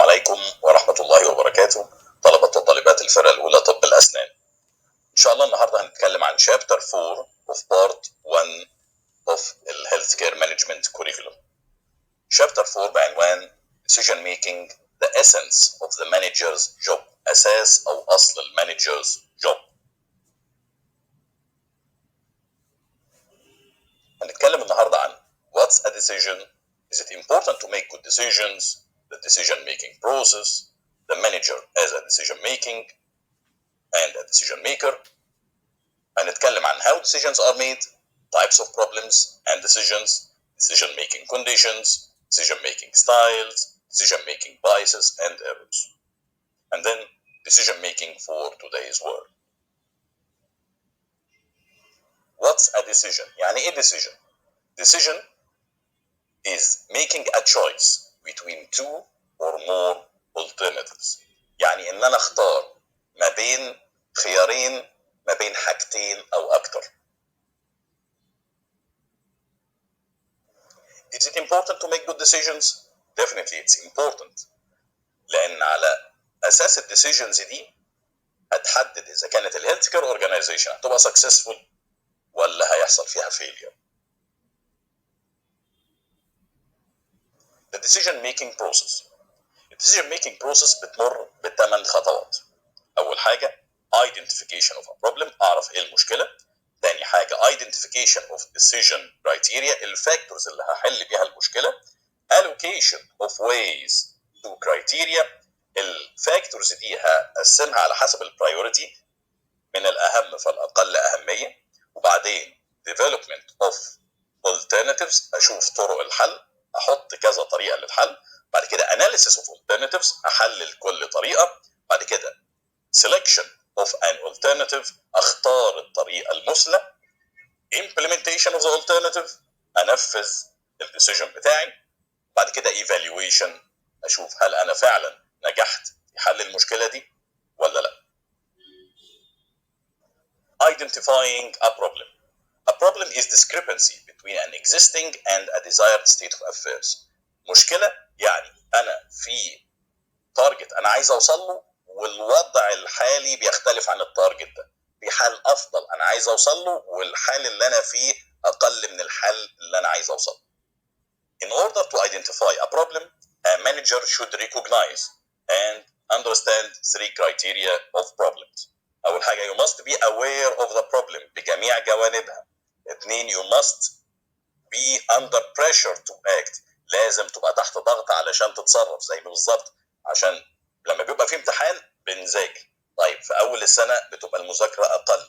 عليكم ورحمة الله وبركاته، طلبة وطالبات الفرقة الأولى طب الأسنان. إن شاء الله النهاردة هنتكلم عن Chapter 4 of Part 1 of the Healthcare Management Curriculum. Chapter 4 بعنوان Decision Making the Essence of the Manager's Job، أساس أو أصل المانجر's Job. هنتكلم النهاردة عن What's a decision? Is it important to make good decisions? The decision-making process, the manager as a decision-making and a decision maker. هنتكلم عن how decisions are made, types of problems and decisions, decision-making conditions, decision-making styles, decision-making biases and errors. And then decision-making for today's world. What's a decision? يعني إيه decision? Decision is making a choice between two or more alternatives. يعني إن أنا أختار ما بين خيارين، ما بين حاجتين أو أكتر. Is it important to make good decisions? Definitely it's important. لأن على أساس الديسيجنز دي هتحدد إذا كانت الهيلث كير أورجانيزيشن هتبقى successful ولا هيحصل فيها failure. The decision making process. The decision making process بتمر ب8 خطوات. أول حاجة identification of a problem، أعرف إيه المشكلة. تاني حاجة identification of decision criteria، الفاكتورز اللي هحل بيها المشكلة. allocation of ways to criteria، الفاكتورز دي هقسمها على حسب البرايورتي من الأهم فالأقل أهمية. وبعدين development of alternatives، أشوف طرق الحل، أحط كذا طريقة للحل. بعد كده analysis of alternatives، أحلل كل طريقة. بعد كده selection of an alternative، أختار الطريقة المثلى. implementation of the alternative، أنفذ الديسيجن بتاعي. بعد كده evaluation، أشوف هل أنا فعلا نجحت في حل المشكلة دي ولا لا. Identifying a problem. A problem is discrepancy between an existing and a desired state of affairs. مشكلة يعني أنا في تارجت أنا عايز أوصل له والوضع الحالي بيختلف عن التارجت ده. في حال أفضل أنا عايز أوصل له والحال اللي أنا فيه أقل من الحال اللي أنا عايز أوصل له. In order to identify a problem, a manager should recognize and understand 3 criteria of problems. أول حاجة you must be aware of the problem بجميع جوانبها. 2 you must be under pressure to act، لازم تبقى تحت ضغط علشان تتصرف. زي بالظبط عشان لما بيبقى في امتحان بنذاكر، طيب في أول السنة بتبقى المذاكرة أقل.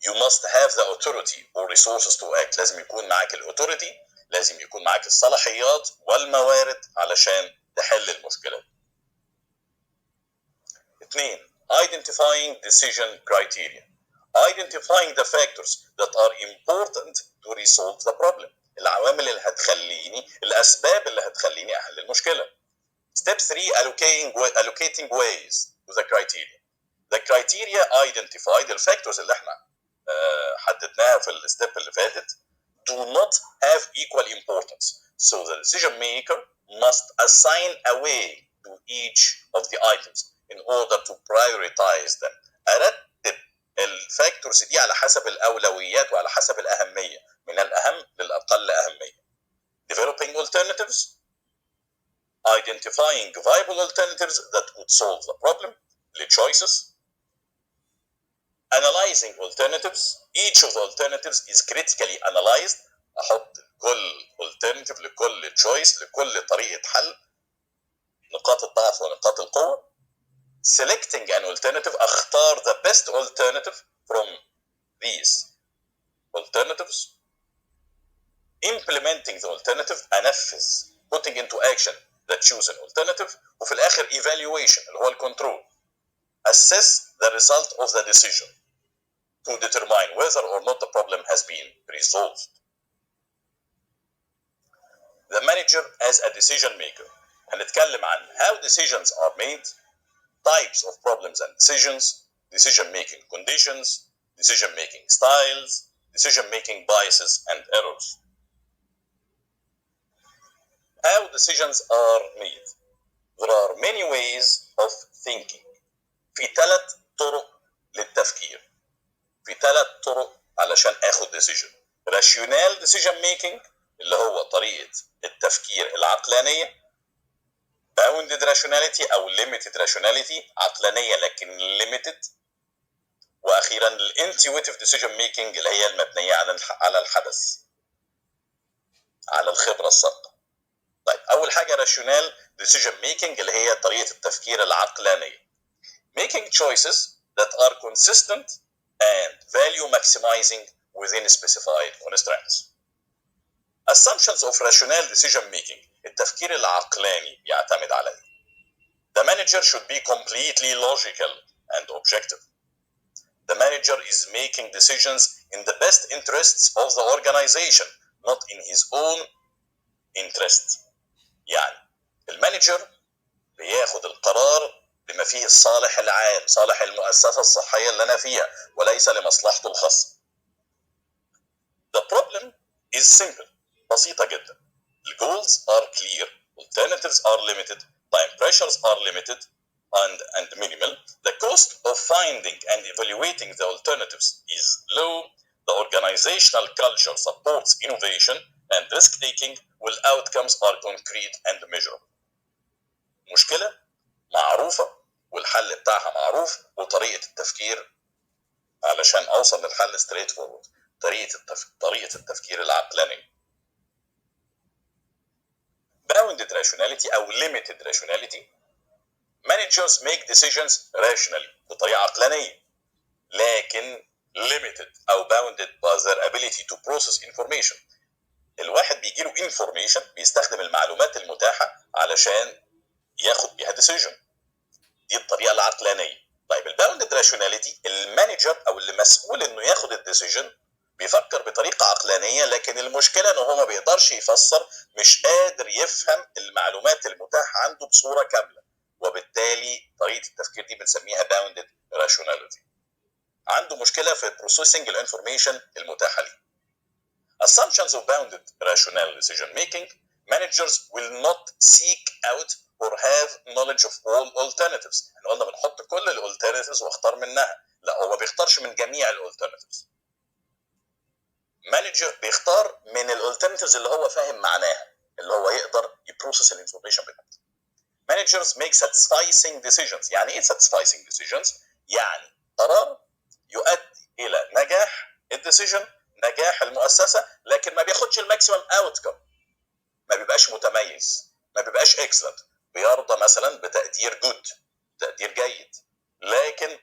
You must have the authority or resources to act، لازم يكون معاك الأوتوريتي، لازم يكون معاك الصلاحيات والموارد علشان تحل المشكلة. 2 identifying decision criteria، identifying the factors that are important to resolve the problem، العوامل اللي هتخليني، الأسباب اللي هتخليني أحل المشكلة. Step 3 allocating ways to the criteria. The criteria identified، الفاكتورز اللي احنا حددناها في الستيب اللي فاتت do not have equal importance, so the decision maker must assign a way to each of the items in order to prioritize them. أرتب الفاكتورز دي على حسب الأولويات وعلى حسب الأهمية، من الأهم للأقل أهمية. Developing alternatives، identifying viable alternatives that could solve the problem. The choices. Analyzing alternatives، each of the alternatives is critically analyzed. أحط كل alternative لكل choice لكل طريقة حل، نقاط الضعف ونقاط القوة. Selecting an alternative، أختار the best alternative from these alternatives. Implementing the alternative، أنفذ putting into action the chosen alternative. وفي الآخر evaluation اللي هو الكنترول. Assess the result of the decision to determine whether or not the problem has been resolved. The manager as a decision maker. هنتكلم عن how decisions are made, types of problems and decisions, decision making conditions, decision making styles, decision making biases and errors. How decisions are made. There are many ways of thinking. في 3 طرق للتفكير. في 3 طرق علشان اخد decision. rational decision making اللي هو طريقة التفكير العقلانية. bounded rationality او limited rationality عقلانية لكن limited. واخيرا الانتويتيف decision making اللي هي المبنية على الحدث، على الخبرة السابقة. طيب اول حاجة rational decision making اللي هي طريقة التفكير العقلانية. making choices that are consistent and value maximizing within specified constraints. Assumptions of rational decision making. التفكير العقلاني يعتمد على ايه؟ The manager should be completely logical and objective. The manager is making decisions in the best interests of the organization, not in his own interest. يعني المانجر بياخد القرار بما فيه الصالح العام، صالح المؤسسة الصحية اللي أنا فيها، وليس لمصلحته الخاصة. The problem is simple. بسيطة جدا. The goals are clear, alternatives are limited, time pressures are limited and minimal. The cost of finding and evaluating the alternatives is low. The organizational culture supports innovation and risk-taking, while outcomes are concrete and measurable. مشكلة معروفة والحل بتاعها معروف وطريقة التفكير علشان أوصل للحل straight forward. طريقة التفكير العقلاني. bounded rationality أو limited rationality. managers make decisions rationally بطريقة عقلانية لكن limited أو bounded by their ability to process information. الواحد بيجيله information بيستخدم المعلومات المتاحة علشان ياخد بيها decision. دي الطريقة العقلانية. طيب الباوندد راشوناليتي المانجر أو اللي مسؤول إنه ياخد الديسيجن بيفكر بطريقة عقلانية، لكن المشكلة إنه هو ما بيقدرش يفسر، مش قادر يفهم المعلومات المتاحة عنده بصورة كاملة، وبالتالي طريقة التفكير دي بنسميها باوندد راشوناليتي. عنده مشكلة في بروسيسنج الانفورميشن المتاحة ليه. Assumptions of bounded rational decision making. Managers will not seek out or have knowledge of all alternatives. احنا قلنا بنحط كل الالترناتيفز واختار منها، لا هو ما بيختارش من جميع الالترناتيفز. مانجر بيختار من الالترناتيفز اللي هو فاهم معناها، اللي هو يقدر يبروسس الانفورميشن بتاعته. Managers make satisfying decisions. يعني ايه satisfying decisions؟ يعني قرار يؤدي الى نجاح الديسيجن، نجاح المؤسسة، لكن ما بياخدش الماكسيمم اوتكم، ما بيبقاش متميز، ما بيبقاش اكسلنت. بيرضى مثلا بتقدير جود، تقدير جيد، لكن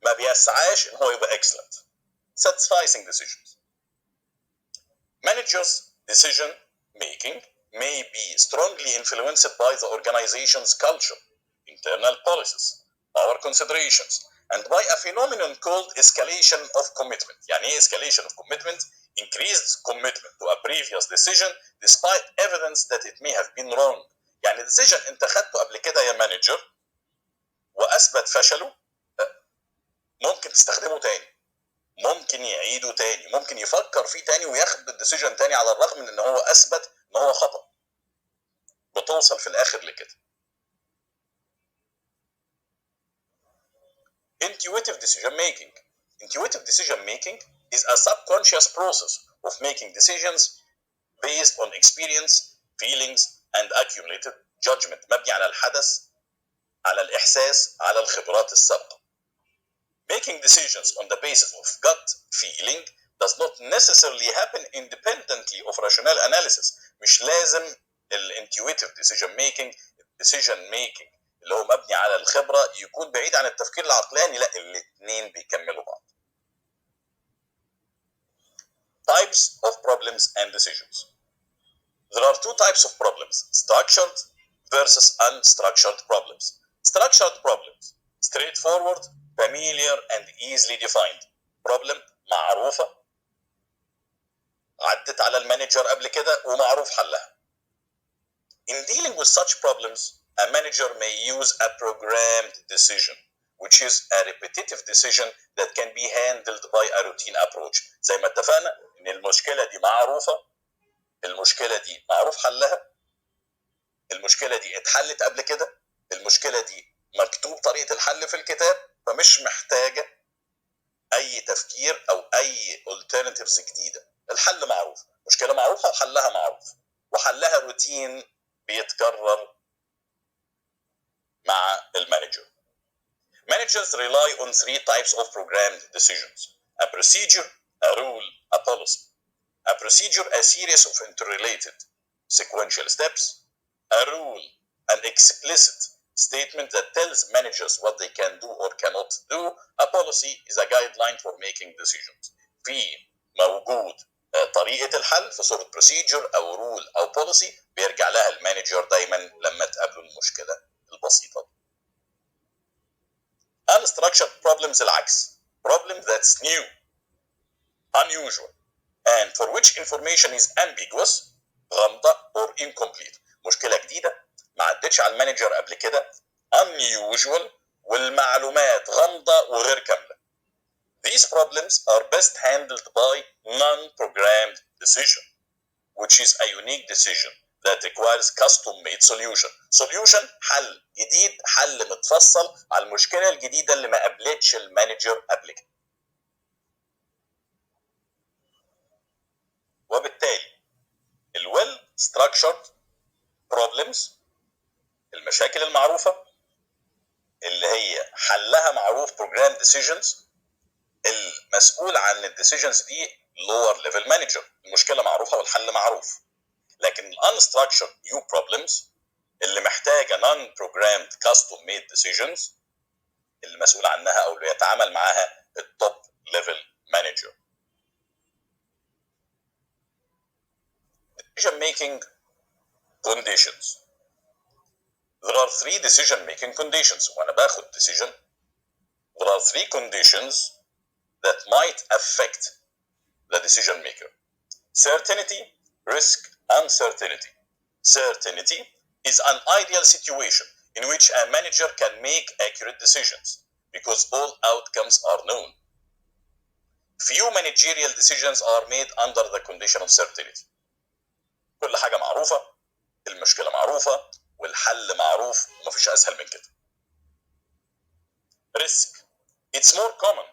ما بيسعاش ان هو يبقى اكسلنت. satisfying decisions. Managers' decision making may be strongly influenced by the organization's culture, internal policies, our considerations, and by a phenomenon called escalation of commitment. يعني ايه escalation of commitment؟ increased commitment to a previous decision despite evidence that it may have been wrong. يعني decision انت خدته قبل كده يا مانجر واثبت فشله، ممكن تستخدمه تاني، ممكن يعيده تاني، ممكن يفكر فيه تاني وياخد الديسيجن تاني على الرغم من ان هو اثبت ان هو خطأ. بتوصل في الاخر لكده. Intuitive decision making. Intuitive decision making is a subconscious process of making decisions based on experience, feelings, and accumulated judgment. مبني على الحدث، على الإحساس، على الخبرات السابقة. Making decisions on the basis of gut feeling does not necessarily happen independently of rational analysis. مش لازم intuitive decision making اللي هو مبني على الخبرة يكون بعيد عن التفكير العقلاني، لا الاثنين بيكملوا بعض. Types of problems and decisions. There are two types of problems: structured versus unstructured problems. Structured problems, straightforward, familiar and easily defined. Problem معروفة عدت على المانجر قبل كده ومعروف حلها. In dealing with such problems, a manager may use a programmed decision, which is a repetitive decision that can be handled by a routine approach. زي ما اتفقنا ان المشكلة دي معروفة، المشكلة دي معروف حلها، المشكلة دي اتحلت قبل كده، المشكلة دي مكتوب طريقة الحل في الكتاب، فمش محتاجة أي تفكير أو أي alternatives جديدة. الحل معروف، مشكلة معروفة وحلها معروف، وحلها روتين بيتكرر مع المانجر. Managers rely on three types of programmed decisions: a procedure, a rule, a policy. A procedure, a series of interrelated sequential steps. A rule, an explicit statement that tells managers what they can do or cannot do. A policy is a guideline for making decisions. في موجود طريقة الحل في صورة procedure أو rule أو policy بيرجع لها المانجر دايما لما تقابله المشكلة البسيطة دي. Unstructured problems العكس. Problem that's new, unusual, and for which information is ambiguous, غامضة or incomplete. مشكلة جديدة ما عدتش على المانجر قبل كده، unusual، والمعلومات غامضة وغير كاملة. These problems are best handled by non-programmed decision, which is a unique decision that requires custom-made solution. Solution حل جديد، حل متفصل على المشكلة الجديدة اللي ما قابلتش المانجر قبل كده. وبالتالي well structured problems، المشاكل المعروفة اللي هي حلها معروف program decisions، المسؤول عن الديسيجنز دي lower level manager، المشكلة معروفة والحل معروف. لكن unstructured new problems اللي محتاجة non programmed custom made decisions، المسؤول عنها او اللي يتعامل معاها التوب level manager. Decision making conditions. There are three decision making conditions. وانا باخد decision there are three conditions that might affect the decision maker: certainty, risk, uncertainty. Certainty is an ideal situation in which a manager can make accurate decisions because all outcomes are known. Few managerial decisions are made under the condition of certainty. كل حاجة معروفة، المشكلة معروفة، والحل معروف، ومفيش أسهل من كده. Risk. It's more common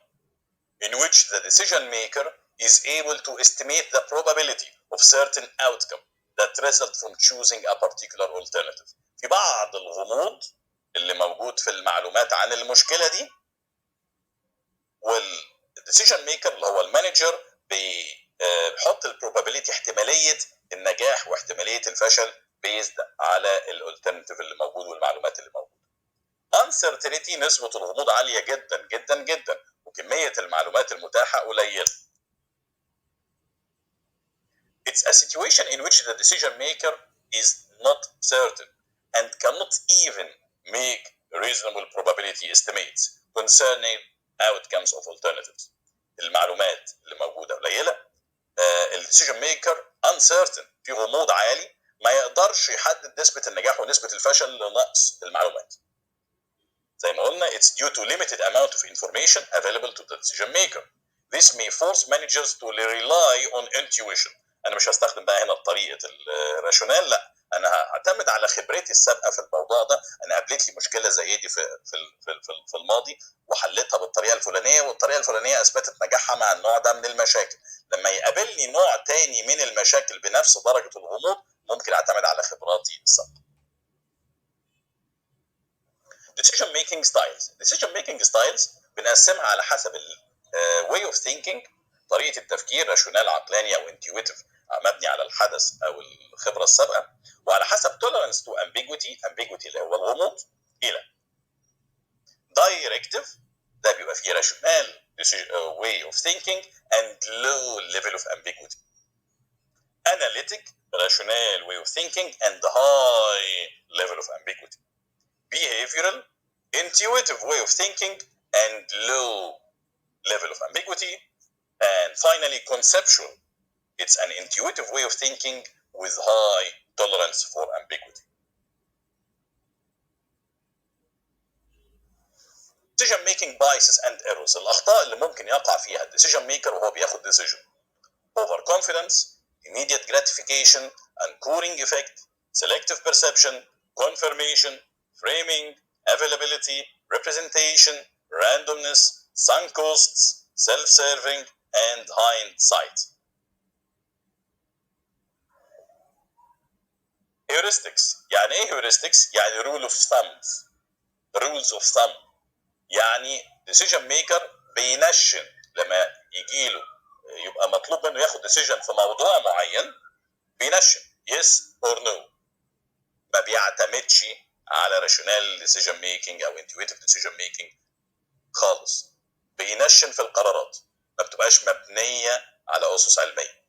in which the decision maker is able to estimate the probability of certain outcome that result from choosing a particular alternative. في بعض الغموض اللي موجود في المعلومات عن المشكلة دي، والديسيجن ميكر اللي هو المانجر بيحط البروبابيليتي، احتمالية النجاح واحتمالية الفشل بيزد على الالترناتيف اللي موجود والمعلومات اللي موجودة. uncertainty نسبة الغموض عالية جدا جدا جدا وكمية المعلومات المتاحة قليلة. It's a situation in which the decision maker is not certain and cannot even make reasonable probability estimates concerning outcomes of alternatives. المعلومات اللي موجودة قليلة، الديسيجن ميكر uncertain، في غموض عالي، ما يقدرش يحدد نسبة النجاح ونسبة الفشل لنقص المعلومات. زي ما قلنا it's due to limited amount of information available to the decision maker. This may force managers to rely on intuition. أنا مش هستخدم بقى هنا طريقة الراشونال، لا، أنا هعتمد على خبرتي السابقة في الموضوع ده. أنا قابلت لي مشكلة زي دي في الماضي وحلتها بالطريقة الفلانية، والطريقة الفلانية أثبتت نجاحها مع النوع ده من المشاكل. لما يقابلني نوع تاني من المشاكل بنفس درجة الغموض ممكن أعتمد على خبراتي السابقة. decision making styles. decision making styles بنقسمها على حسب way of thinking، طريقة التفكير، راشونال عقلاني أو intuitive مبني على الحدث أو الخبرة السابقة، وعلى حسب tolerance to ambiguity اللي هو الغموض، إلى directive ده بيبقى فيه راشونال way of thinking and low level of ambiguity. analytic rational way of thinking and high level of ambiguity. behavioral intuitive way of thinking and low level of ambiguity. And finally conceptual, it's an intuitive way of thinking with high tolerance for ambiguity. decision making biases and errors. الأخطاء اللي ممكن يقع فيها الديسيجن ميكر وهو بياخد decision: over confidence, immediate gratification, anchoring effect, selective perception, confirmation, framing, availability, representation, randomness, sunk costs, self-serving, and hindsight. heuristics. يعني ايه heuristics؟ يعني rule of thumbs. rules of thumb. يعني decision maker بينشن لما يجيله يبقى مطلوب منه ياخد decision في موضوع معين، بينشن yes or no. ما بيعتمدش على rational decision making او intuitive decision making خالص. بينشن في القرارات، ما بتبقاش مبنية على أسس علمية.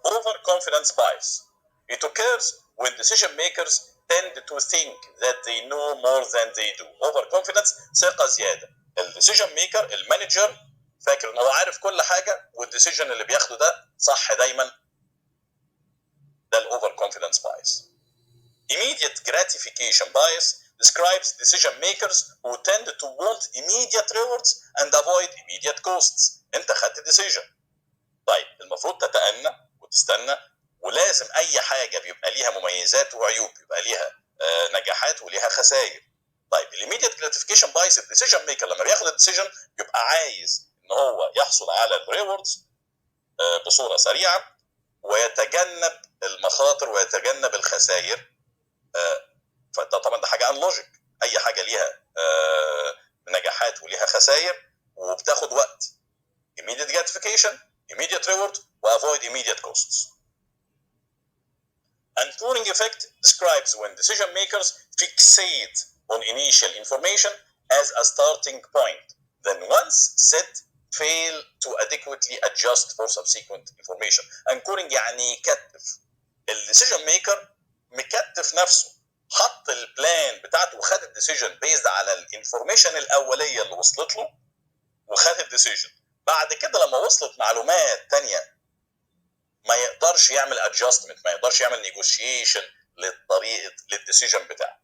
Overconfidence bias. It occurs when decision makers tend to think that they know more than they do. Overconfidence ثقة زيادة. الديسيجن ميكر المانجر فاكر ان هو عارف كل حاجة والديسيجن اللي بياخده ده صح دايما. ده الاوفر كونفيدنس بايس. Immediate gratification bias describes decision makers who tend to want immediate rewards and avoid immediate costs. انت خدت decision. طيب المفروض تتأنى وتستنى، ولازم اي حاجة بيبقى ليها مميزات وعيوب، بيبقى ليها نجاحات وليها خسائر. طيب immediate gratification bias الديسيجن ميكر لما بياخد الديسيجن بيبقى عايز ان هو يحصل على الريوردز بصورة سريعة ويتجنب المخاطر ويتجنب الخسائر. فده طبعا ده حاجه ان لوجيك. اي حاجه ليها نجاحات وليها خسائر وبتاخد وقت. immediate gratification, immediate reward, وavoid immediate costs. Anchoring effect describes when decision makers fixate on initial information as a starting point, then once set fail to adequately adjust for subsequent information. Anchoring يعني يكتف. الديسيجن ميكر مكتف نفسه، حط البلان بتاعته وخد الديسيجن بيزد على الانفورميشن الاوليه اللي وصلت له وخد الديسيجن. بعد كده لما وصلت معلومات تانية ما يقدرش يعمل ادجستمنت، ما يقدرش يعمل نيجوشيشن للطريقه للديسيجن بتاعه.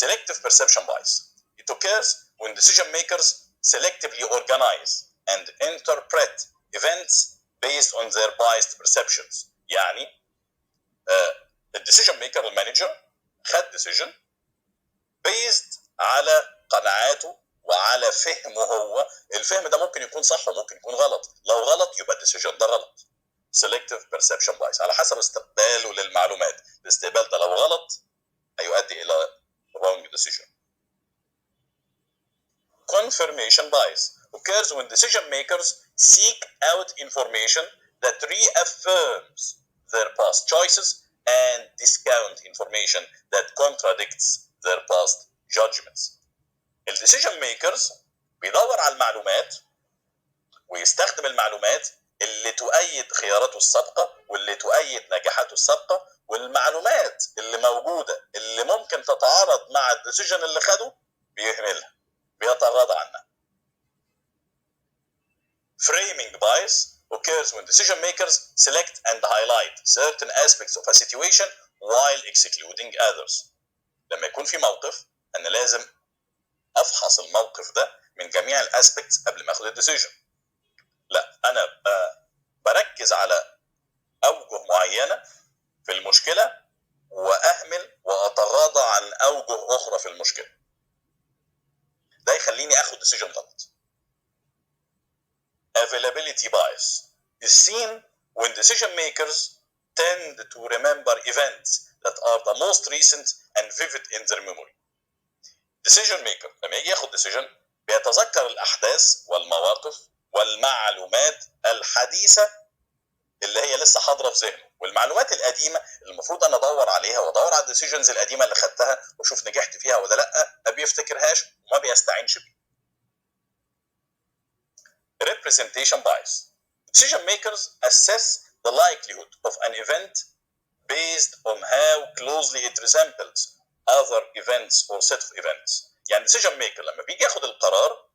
Selective perception bias. It occurs when decision makers selectively organize and interpret events based on their biased perceptions. يعني الديسيجن ميكر المانجر خد ديسيجن بيزد على قناعاته وعلى فهمه هو. الفهم ده ممكن يكون صح وممكن يكون غلط، لو غلط يبقى الديسيجن ده غلط. selective perception bias على حسب استقباله للمعلومات. الاستقبال ده لو غلط هيؤدي الى wrong decision. Confirmation bias occurs when decision makers seek out information that reaffirms their past choices and discount information that contradicts their past judgments. الديسيجن ميكرز بيدور على المعلومات ويستخدم المعلومات اللي تؤيد خياراته السابقه واللي تؤيد نجاحاته السابقه، والمعلومات اللي موجوده اللي ممكن تتعارض مع الديسيجن اللي خده بيهملها، بيتغاضى عنها. Framing bias occurs when decision makers select and highlight certain aspects of a situation while excluding others. لما يكون في موقف أنا لازم أفحص الموقف ده من جميع الاسبكتس قبل ما أخد الديسيجن. لا، أنا بركز على أوجه معينة في المشكلة وأهمل وأتغاضى عن أوجه أخرى في المشكلة. ده يخليني أخد ديسيجن غلط. Availability bias is seen when decision makers tend to remember events that are the most recent and vivid in their memory. Decision maker لما يجي ياخد decision بيتذكر الأحداث والمواقف والمعلومات الحديثة اللي هي لسه حاضرة في ذهنه، والمعلومات القديمة اللي المفروض أنا أدور عليها وأدور على الديسيجنز القديمة اللي خدتها وأشوف نجحت فيها ولا لأ، ما بيفتكرهاش وما بيستعينش بيها. Representation bias. Decision makers assess the likelihood of an event based on how closely it resembles other events or set of events. يعني decision maker لما بيجي ياخد القرار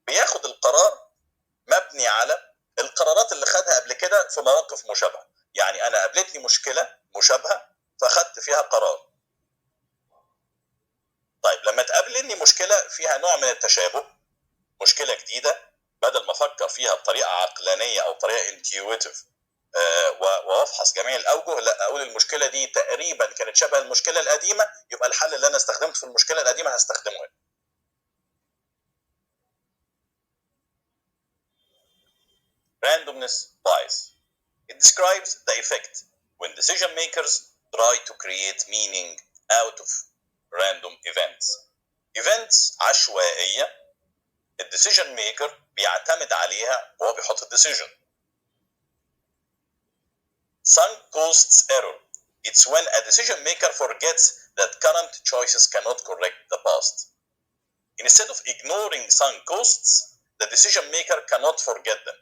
بياخد القرار مبني على القرارات اللي خدها قبل كده في مواقف مشابهة. يعني أنا قابلتني مشكلة مشابهة فخدت فيها قرار. طيب لما تقابلني مشكلة فيها نوع من التشابه، مشكلة جديدة، بدل ما أفكر فيها بطريقة عقلانية أو طريقة intuitive وافحص جميع الاوجه، لا اقول المشكله دي تقريبا كانت شبه المشكله القديمه، يبقى الحل اللي انا استخدمته في المشكله القديمه هستخدمه هنا. Randomness bias. It describes the effect when decision makers try to create meaning out of random events. Events عشوائيه الديسيجن ميكر بيعتمد عليها وهو بيحط الديسيجن. Sunk costs error. It's when a decision maker forgets that current choices cannot correct the past. Instead of ignoring sunk costs, the decision maker cannot forget them.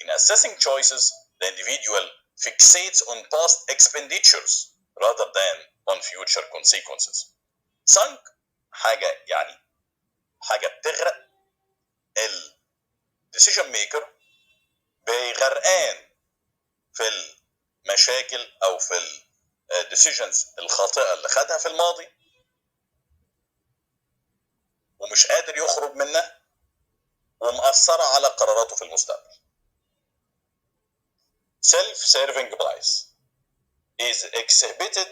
In assessing choices, the individual fixates on past expenditures rather than on future consequences. Sunk حاجة يعني حاجة بتغرق، الديسيجن ميكر بغرقان في المشاكل او في الديسيجنز الخاطئه اللي خدها في الماضي ومش قادر يخرج منها ومأثره على قراراته في المستقبل. Self-serving bias is exhibited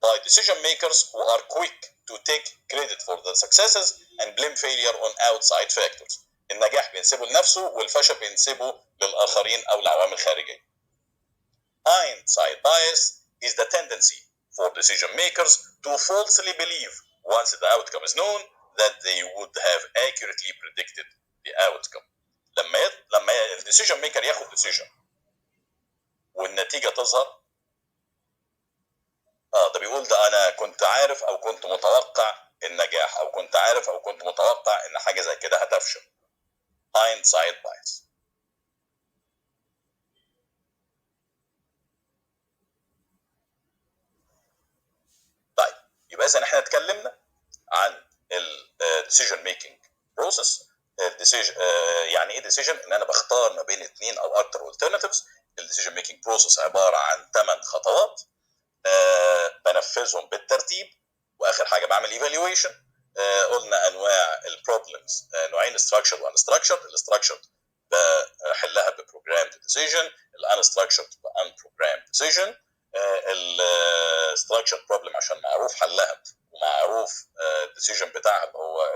by decision makers who are quick to take credit for their successes and blame failure on outside factors. النجاح بينسبه لنفسه والفشل بينسبه للآخرين أو لعوامل خارجية. Hindsight bias is the tendency for decision makers to falsely believe once the outcome is known that they would have accurately predicted the outcome. لما الديسيجن ميكر ياخد ديسيجن والنتيجه تظهر، ده بيقول ده انا كنت عارف او كنت متوقع النجاح، او كنت عارف او كنت متوقع ان حاجه زي كده هتفشل. Hindsight bias. طيب يبقى اذا احنا اتكلمنا عن الديسيجن ميكنج بروسيس. يعني ايه ديسيجن؟ ان انا بختار ما بين 2 او اكتر alternatives. الديسيجن ميكنج بروسيس عباره عن 8 خطوات بنفذهم بالترتيب، واخر حاجه بعمل ايفالويشن. قلنا انواع البروبلمز نوعين: structured وانستراكشرد. الستراكشرد بحلها ببروجرامد ديسيجن، الانستراكشرد بانبروجرامد ديسيجن. الستراكشرد بروبلم عشان معروف حلها ومعروف الديسيجن بتاعها اللي هو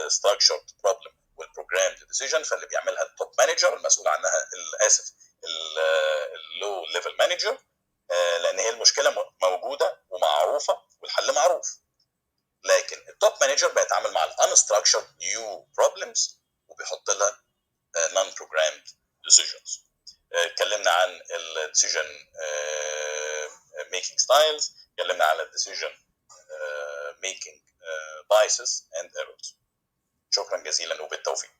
الستراكشرد بروبلم والبروجرامد ديسيجن، فاللي بيعملها التوب مانجر المسؤول عنها، اسف، اللو ليفل مانجر، لان هي المشكله موجوده ومعروفه والحل معروف. لكن التوب مانجر بيتعامل مع الانستراكشرد نيو بروبلمز وبيحط لها نون بروجرامد ديسيجنز. اتكلمنا عن الديسيجن ميكينج ستايلز، اتكلمنا على الديسيجن ميكينج بايسز اند ايرورز. شكرا جزيلا وبالتوفيق.